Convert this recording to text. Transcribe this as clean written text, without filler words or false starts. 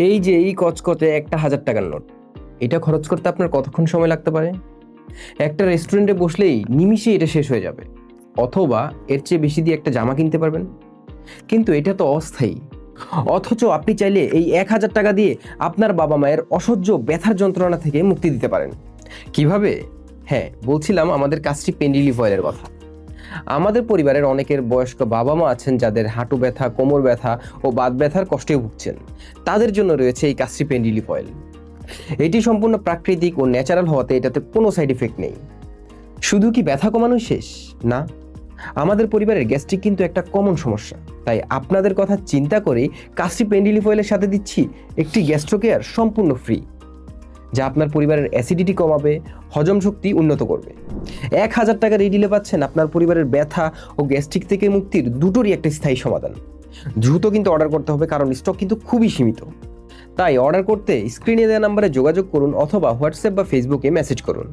এই যে এই কচকচে একটা 1,000 টাকার নোট, এটা খরচ করতে আপনার কতক্ষণ সময় লাগতে পারে? একটা রেস্টুরেন্টে বসলেই নিমিষে এটা শেষ হয়ে যাবে, অথবা এর চেয়ে বেশি দিয়ে একটা জামা কিনতে পারবেন। কিন্তু এটা তো অস্থায়ী। অথচ আপনি চাইলে এই 1,000 টাকা দিয়ে আপনার বাবা মায়ের অসহ্য ব্যথার যন্ত্রণা থেকে মুক্তি দিতে পারেন। কিভাবে? হ্যাঁ, বলছিলাম আমাদের কাস্ট্রি পেন রিলিফ অয়েলের কথা। আমাদের পরিবারের অনেকের বয়স্ক বাবা মা আছেন যাদের হাঁটু ব্যথা, কোমর ব্যথা ও বাত ব্যথার কষ্টে ভুগছেন। তাদের জন্য রয়েছে এই কাস্ট্রি পেন রিলিফ অয়েল। এটি সম্পূর্ণ প্রাকৃতিক ও ন্যাচারাল হওয়াতে এটাতে কোনো সাইড ইফেক্ট নেই। শুধু কি ব্যথা কমানোই শেষ? না, আমাদের পরিবারের গ্যাস্ট্রিক কিন্তু একটা কমন সমস্যা। তাই আপনাদের কথা চিন্তা করেই কাস্ট্রি পেন রিলিফ অয়েলের সাথে দিচ্ছি একটি গ্যাস্ট্রো কেয়ার সম্পূর্ণ ফ্রি, যা আপনার পরিবারের অ্যাসিডিটি কমাবে, হজম শক্তি উন্নত করবে। 1,000 টাকার এই ডিলে পাচ্ছেন আপনার পরিবারের ব্যথা ও গ্যাস্ট্রিক থেকে মুক্তির দুটোরই একটা স্থায়ী সমাধান। দ্রুত কিন্তু অর্ডার করতে হবে, কারণ স্টক কিন্তু খুবই সীমিত। তাই অর্ডার করতে স্ক্রিনে দেওয়া নাম্বারে যোগাযোগ করুন অথবা হোয়াটসঅ্যাপ বা ফেসবুকে মেসেজ করুন।